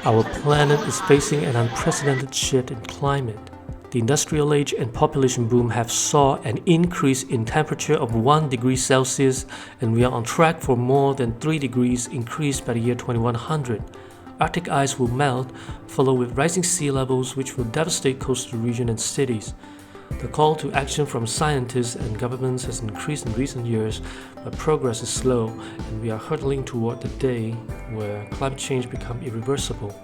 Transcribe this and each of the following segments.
Our planet is facing an unprecedented shift in climate. The industrial age and population boom have saw an increase in temperature of 1 degree Celsius, and we are on track for more than 3 degrees increase by the year 2100. Arctic ice will melt, followed with rising sea levels which will devastate coastal regions and cities. The call to action from scientists and governments has increased in recent years, but progress is slow, and we are hurtling toward the day where climate change becomes irreversible.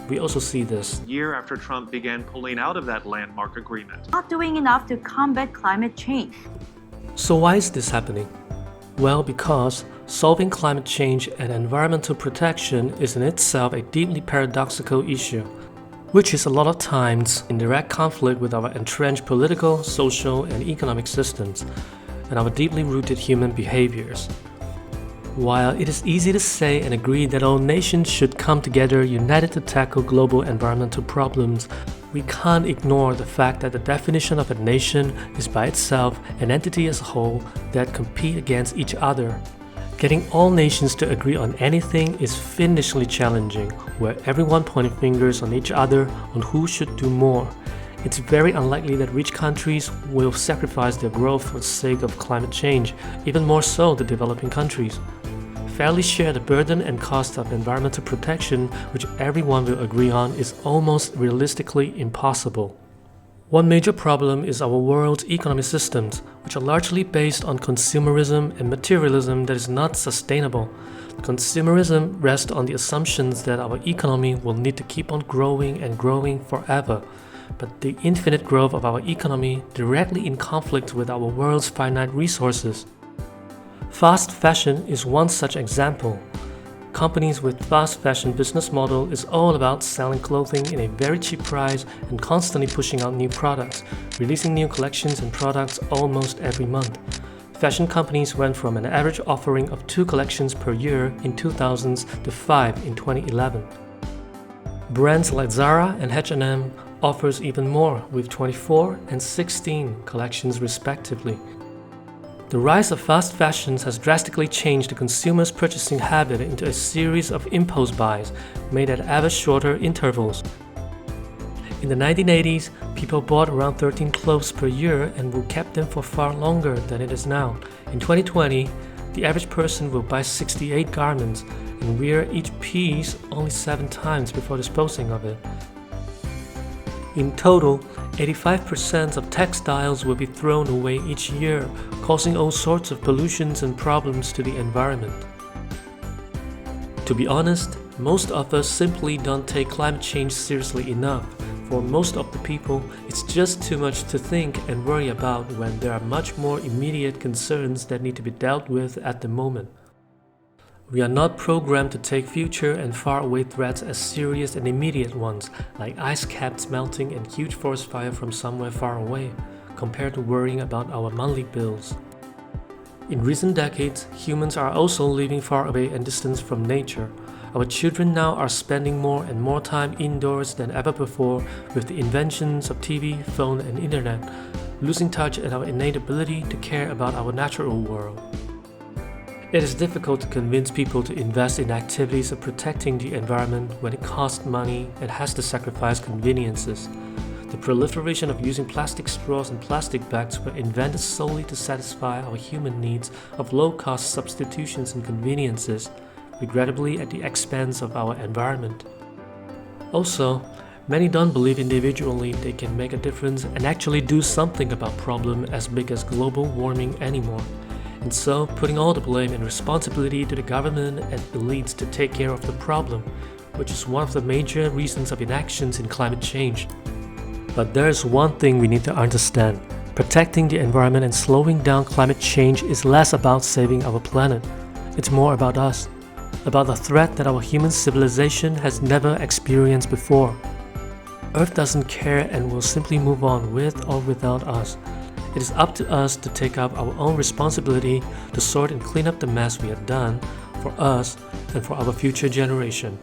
We also see this year after Trump began pulling out of that landmark agreement. Not doing enough to combat climate change. So why is this happening? Well, because solving climate change and environmental protection is in itself a deeply paradoxical issue, which is a lot of times in direct conflict with our entrenched political, social, and economic systems, and our deeply rooted human behaviors. While it is easy to say and agree that all nations should come together united to tackle global environmental problems, we can't ignore the fact that the definition of a nation is by itself an entity as a whole that compete against each other. Getting all nations to agree on anything is fiendishly challenging, where everyone pointing fingers on each other on who should do more. It's very unlikely that rich countries will sacrifice their growth for the sake of climate change, even more so the developing countries. Fairly share the burden and cost of environmental protection, which everyone will agree on, is almost realistically impossible. One major problem is our world's economic systems, which are largely based on consumerism and materialism that is not sustainable. Consumerism rests on the assumptions that our economy will need to keep on growing and growing forever, but the infinite growth of our economy directly in conflict with our world's finite resources. Fast fashion is one such example. Companies with fast fashion business model is all about selling clothing in a very cheap price and constantly pushing out new products, releasing new collections and products almost every month. Fashion companies went from an average offering of 2 collections per year in 2000s to 5 in 2011. Brands like Zara and H&M offers even more with 24 and 16 collections respectively. The rise of fast fashions has drastically changed the consumer's purchasing habit into a series of impulse buys made at ever shorter intervals. In the 1980s, people bought around 13 clothes per year and will keep them for far longer than it is now. In 2020, the average person will buy 68 garments and wear each piece only 7 times before disposing of it. In total, 85% of textiles will be thrown away each year, causing all sorts of pollutions and problems to the environment. To be honest, most of us simply don't take climate change seriously enough. For most of the people, it's just too much to think and worry about when there are much more immediate concerns that need to be dealt with at the moment. We are not programmed to take future and faraway threats as serious and immediate ones, like ice caps melting and huge forest fire from somewhere far away, compared to worrying about our monthly bills. In recent decades, humans are also living far away and distant from nature. Our children now are spending more and more time indoors than ever before with the inventions of TV, phone, and internet, losing touch and our innate ability to care about our natural world. It is difficult to convince people to invest in activities of protecting the environment when it costs money and has to sacrifice conveniences. The proliferation of using plastic straws and plastic bags were invented solely to satisfy our human needs of low-cost substitutions and conveniences, regrettably at the expense of our environment. Also, many don't believe individually they can make a difference and actually do something about a problem as big as global warming anymore. And so, putting all the blame and responsibility to the government and elites to take care of the problem, which is one of the major reasons of inactions in climate change. But there is one thing we need to understand. Protecting the environment and slowing down climate change is less about saving our planet. It's more about us, about the threat that our human civilization has never experienced before. Earth doesn't care and will simply move on with or without us. It is up to us to take up our own responsibility to sort and clean up the mess we have done for us and for our future generation.